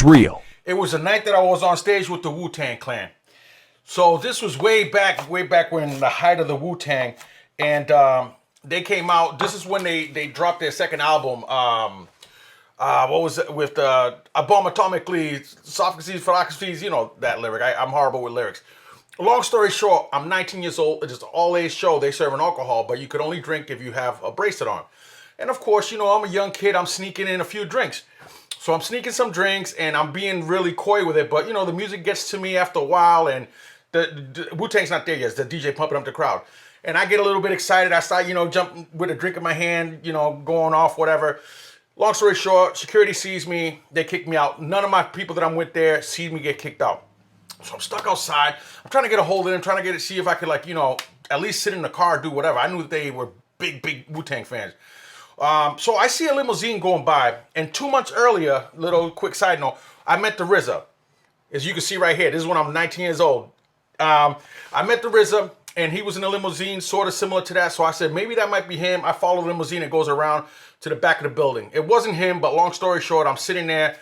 real. It was the night that I was on stage with the Wu Tang Clan. So this was way back when the height of the Wu Tang, and they came out. This is when they dropped their second album. What was it with abomatomically sophocles, philosophies? You know that lyric. I'm horrible with lyrics. Long story short, I'm 19 years old. It's just an all-age show. They serve an alcohol, but you could only drink if you have a bracelet on. And of course, you know, I'm a young kid. I'm sneaking in a few drinks. So I'm sneaking some drinks, and I'm being really coy with it. But, you know, the music gets to me after a while, and the Wu-Tang's not there yet. It's the DJ pumping up the crowd. And I get a little bit excited. I start, you know, jumping with a drink in my hand, you know, going off, whatever. Long story short, security sees me. They kick me out. None of my people that I'm with there see me get kicked out. So I'm stuck outside. I'm trying to get a hold of them, trying to see if I could, like, you know, at least sit in the car, do whatever. I knew that they were big Wu-Tang fans. So I see a limousine going by, and 2 months earlier, little quick side note, I met the RZA. As you can see right here, this is when I'm 19 years old. I met the RZA, and he was in a limousine, sort of similar to that. So I said, maybe that might be him. I follow the limousine. It goes around to the back of the building. It wasn't him, but long story short, I'm sitting there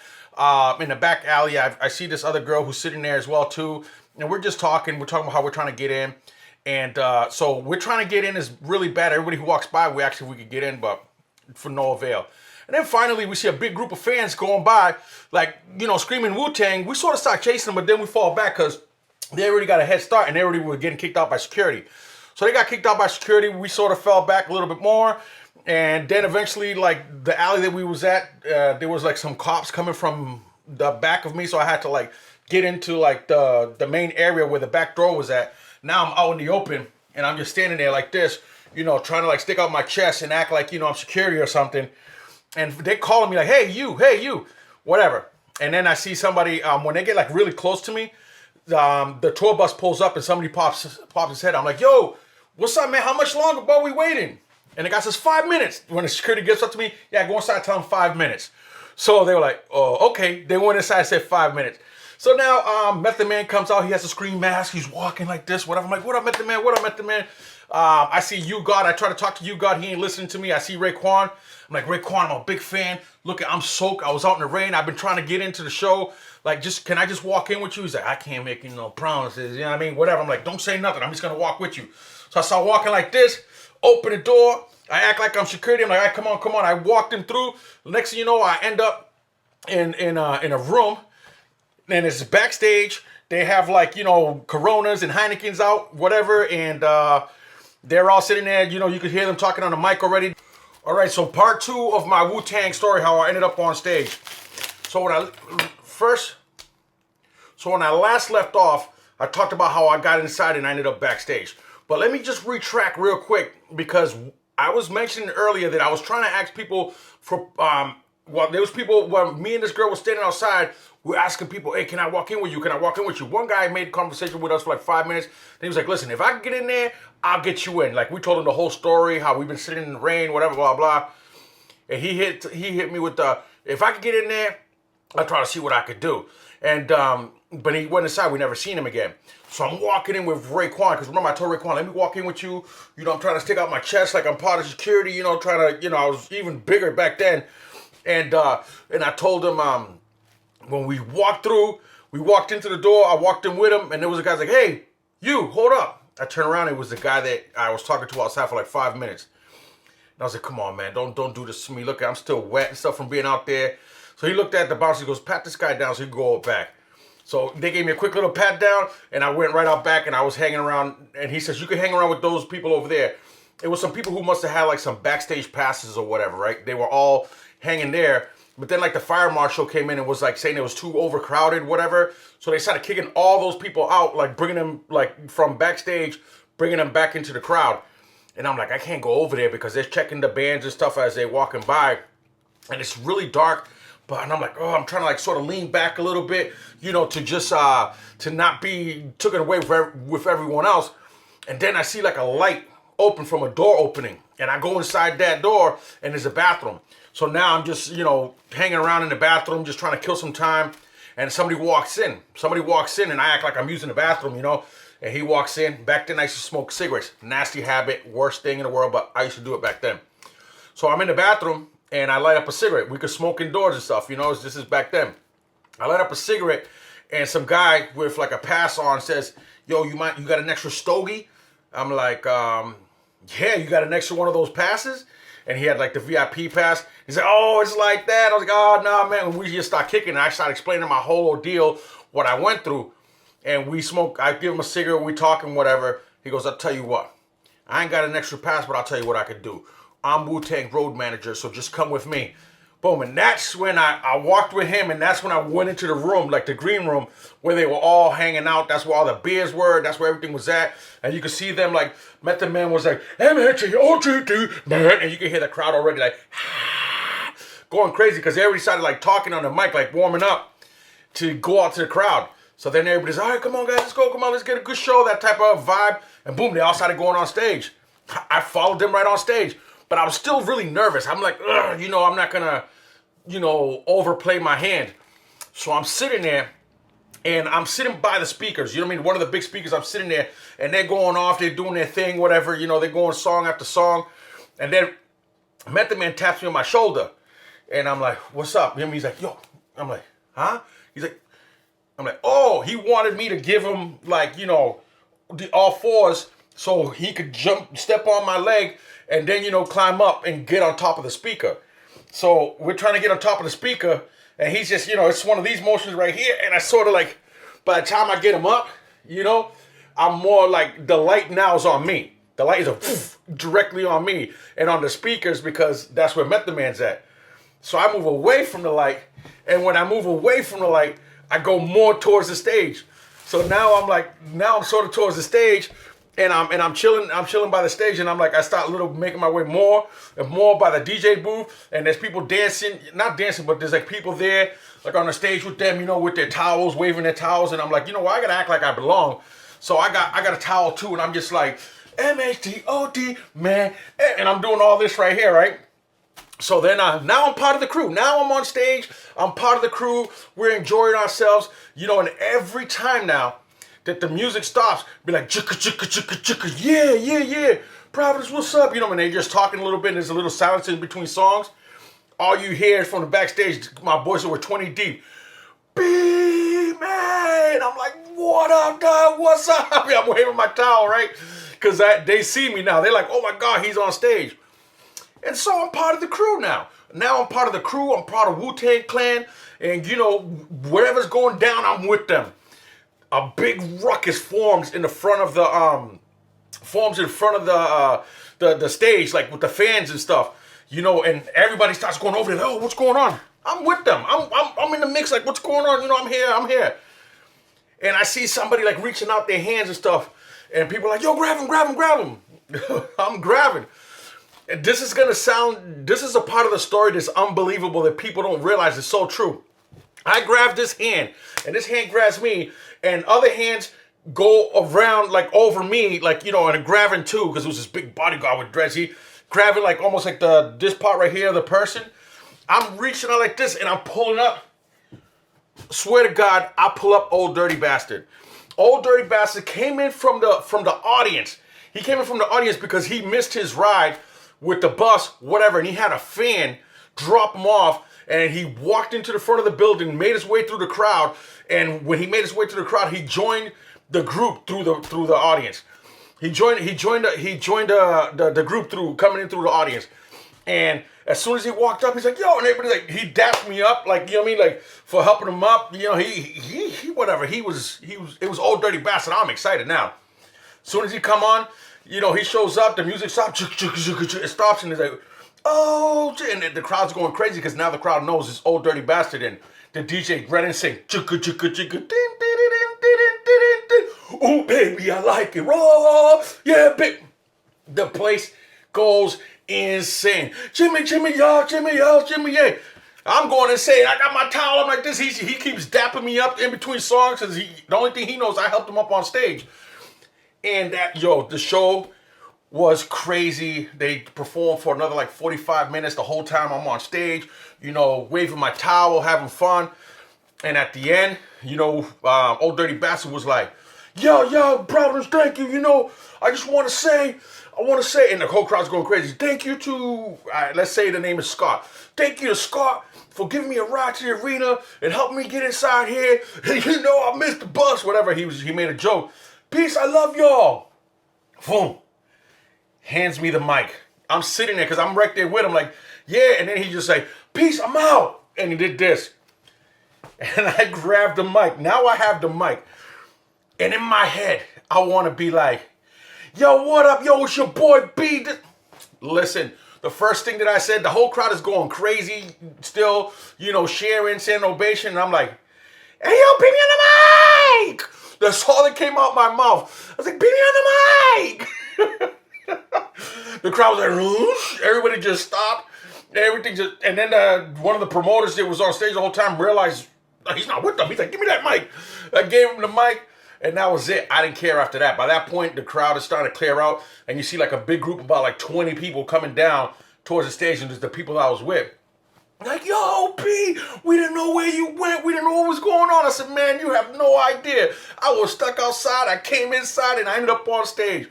in the back alley. I see this other girl who's sitting there as well, too. And we're just talking. We're talking about how we're trying to get in. And so we're trying to get in is really bad. Everybody who walks by, we could get in, but for no avail. And then finally, we see a big group of fans going by, like, you know, screaming Wu-Tang. We sort of start chasing them, but then we fall back because they already got a head start and they already were getting kicked out by security. So they got kicked out by security. We sort of fell back a little bit more. And then eventually, like, the alley that we was at, there was, like, some cops coming from the back of me. So I had to, like, get into, like, the main area where the back door was at. Now I'm out in the open, and I'm just standing there like this, you know, trying to, like, stick out my chest and act like, you know, I'm security or something. And they calling me like, hey, you, whatever. And then I see somebody, when they get, like, really close to me, the tour bus pulls up and somebody pops his head. I'm like, yo, what's up, man? How much longer, bro, we waiting? And the guy says, 5 minutes. When the security gets up to me, yeah, go inside, tell him 5 minutes. So they were like, oh, okay. They went inside and said 5 minutes. So now Method Man comes out. He has a screen mask. He's walking like this, whatever. I'm like, what up, Method Man? What up, Method Man? I see You God. I try to talk to You God. He ain't listening to me. I see Raekwon. I'm like, Raekwon, I'm a big fan. Look, I'm soaked. I was out in the rain. I've been trying to get into the show. Like, can I just walk in with you? He's like, I can't make you no promises. You know what I mean? Whatever. I'm like, don't say nothing. I'm just going to walk with you. So I start walking like this, open the door. I act like I'm security. I'm like, all right, come on. I walked him through. The next thing you know, I end up in a room. And it's backstage. They have, like, you know, Coronas and Heinekens out, whatever. And they're all sitting there. You know, you could hear them talking on the mic already. All right, so part 2 of my Wu-Tang story, how I ended up on stage. So when I last left off, I talked about how I got inside and I ended up backstage. But let me just retract real quick, because I was mentioning earlier that I was trying to ask people for, there was people, when me and this girl was standing outside, we were asking people, hey, can I walk in with you? Can I walk in with you? One guy made conversation with us for like 5 minutes. Then he was like, listen, if I can get in there, I'll get you in. Like, we told him the whole story, how we've been sitting in the rain, whatever, blah, blah. And he hit me with the, if I could get in there, I'll try to see what I could do. And, but he went inside. We never seen him again. So I'm walking in with Raekwon, because remember I told Raekwon, let me walk in with you. You know, I'm trying to stick out my chest like I'm part of security, you know, trying to, you know, I was even bigger back then. And I told him, when we walked into the door, I walked in with him, and there was a guy like, hey, you, hold up. I turned around, it was the guy that I was talking to outside for like 5 minutes. And I was like, come on, man, don't do this to me. Look, I'm still wet and stuff from being out there. So he looked at the bouncer, he goes, pat this guy down so he can go back. So they gave me a quick little pat down, and I went right out back, and I was hanging around, and he says, you can hang around with those people over there. It was some people who must have had like some backstage passes or whatever, right? They were all hanging there. But then, like, the fire marshal came in and was, like, saying it was too overcrowded, whatever. So they started kicking all those people out, like, bringing them, like, from backstage, bringing them back into the crowd. And I'm like, I can't go over there because they're checking the bands and stuff as they're walking by. And it's really dark. And I'm like, oh, I'm trying to, like, sort of lean back a little bit, you know, to just, to not be taken away with everyone else. And then I see, like, a light open from a door opening. And I go inside that door, and there's a bathroom. So now I'm just, you know, hanging around in the bathroom, just trying to kill some time. And somebody walks in, and I act like I'm using the bathroom, you know. And he walks in. Back then, I used to smoke cigarettes. Nasty habit, worst thing in the world, but I used to do it back then. So I'm in the bathroom, and I light up a cigarette. We could smoke indoors and stuff, you know. This is back then. I light up a cigarette, and some guy with like a pass on says, "Yo, you got an extra stogie?" I'm like, "Yeah, you got an extra one of those passes?" And he had like the VIP pass. He said, "Oh, it's like that." I was like, "Oh, no, man." When we just start kicking, and I started explaining my whole ordeal, what I went through, and we smoke. I give him a cigarette. We talking, whatever. He goes, "I'll tell you what. I ain't got an extra pass, but I'll tell you what I could do. I'm Wu Tang road manager, so just come with me." Boom, and that's when I walked with him, and that's when I went into the room, like the green room, where they were all hanging out. That's where all the beers were. That's where everything was at. And you could see them, like, Method Man was like, M-H-E-O-T-D, man. And you could hear the crowd already, like, going crazy, because they already started, like, talking on the mic, like, warming up to go out to the crowd. So then everybody's, all right, come on, guys, let's go. Come on, let's get a good show, that type of vibe. And boom, they all started going on stage. I followed them right on stage. But I was still really nervous. I'm like, ugh, I'm not going to, overplay my hand. So I'm sitting there, and I'm sitting by the speakers. You know what I mean? One of the big speakers, I'm sitting there, and they're going off. They're doing their thing, whatever. They're going song after song. And then Method Man taps me on my shoulder. And I'm like, what's up? He's like, yo. I'm like, huh? I'm like, oh, he wanted me to give him, like, the all fours so he could step on my leg, and then, climb up and get on top of the speaker. So we're trying to get on top of the speaker, and he's just, it's one of these motions right here, and I sort of like, by the time I get him up, I'm more like, the light now is on me. The light is directly on me and on the speakers, because that's where Method Man's at. So I move away from the light, and when I move away from the light, I go more towards the stage. So now I'm sort of towards the stage, and I'm chilling by the stage, and I'm like, I start making my way more and more by the DJ booth, and there's people dancing, not dancing, but there's like people there, like on the stage with them, with their towels, waving their towels, and I'm like, what, I gotta act like I belong. So I got a towel too, and I'm just like, M-H-T-O-D, man, and I'm doing all this right here, right? So then now I'm part of the crew. Now I'm on stage. I'm part of the crew. We're enjoying ourselves. And every time now that the music stops, be like, chicka, chicka, chicka, chicka, yeah, yeah, yeah. Providence, what's up? And they're just talking a little bit, and there's a little silence in between songs. All you hear from the backstage, my boys were 20 deep. B-Man! I'm like, what up, dog? What's up? I'm waving my towel, right? Because they see me now. They're like, oh my God, he's on stage. And so I'm part of the crew now. Now I'm part of the crew. I'm part of Wu Tang Clan. And, whatever's going down, I'm with them. A big ruckus forms in front of the the stage, like with the fans and stuff. And everybody starts going over there. Oh, what's going on? I'm with them. I'm in the mix. Like, what's going on? I'm here. And I see somebody like reaching out their hands and stuff. And people are like, yo, grab him. I'm grabbing. And this is a part of the story that's unbelievable that people don't realize is so true. I grab this hand, and this hand grabs me, and other hands go around, like, over me, like, and grabbing too, because it was this big bodyguard with dreads. He grabbing, like, almost like this part right here of the person. I'm reaching out like this, and I'm pulling up. Swear to God, I pull up Old Dirty Bastard. Old Dirty Bastard came in from the audience. He came in from the audience because he missed his ride with the bus, whatever, and he had a fan drop him off, and he walked into the front of the building, made his way through the crowd, and when he made his way through the crowd, he joined the group through the audience. He joined the group through coming in through the audience, and as soon as he walked up, he's like, yo, and everybody, like, he dapped me up, like, like, for helping him up, he whatever, it was Old Dirty Bastard. I'm excited now. As soon as he come on, he shows up, the music stops, it stops, and he's like, oh, and the crowd's going crazy because now the crowd knows it's Old Dirty Bastard, and the DJ ready to sing, oh, baby, I like it, raw, yeah, baby. The place goes insane. Jimmy, y'all, Jimmy, yeah. I'm going insane. I got my towel. I'm like this. He keeps dapping me up in between songs because the only thing he knows, I helped him up on stage. And the show was crazy. They performed for another like 45 minutes. The whole time I'm on stage, waving my towel, having fun. And at the end, Old Dirty Bastard was like, yo, Providence, thank you. You know, I just want to say, and the whole crowd's going crazy. Thank you to, let's say the name is Scott. Thank you to Scott for giving me a ride to the arena and helping me get inside here. And you know, I missed the bus, whatever. He made a joke. Peace, I love y'all. Boom. Hands me the mic. I'm sitting there because I'm right there with him, like, yeah. And then he just say, peace, I'm out. And he did this. And I grabbed the mic. Now I have the mic. And in my head, I want to be like, yo, what up? Yo, it's your boy B. Listen, the first thing that I said, the whole crowd is going crazy, still, you know, sharing, saying ovation. And I'm like, hey, yo, beat me on the mic. That's all that came out my mouth. I was like, beat me on the mic. The crowd was like, whoosh. Everybody just stopped. Everything just, and then one of the promoters that was on stage the whole time realized he's not with them. He's like, give me that mic. I gave him the mic. And that was it. I didn't care after that. By that point, the crowd is starting to clear out. And you see like a big group, about like 20 people coming down towards the stage. And there's the people I was with. Like, yo, P, we didn't know where you went. We didn't know what was going on. I said, man, you have no idea. I was stuck outside. I came inside and I ended up on stage.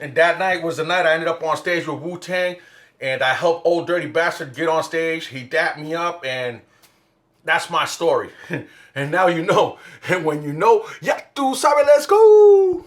And that night was the night I ended up on stage with Wu Tang. And I helped Old Dirty Bastard get on stage. He dapped me up. And that's my story. And now you know. And when you know, ya tú sabes, let's go.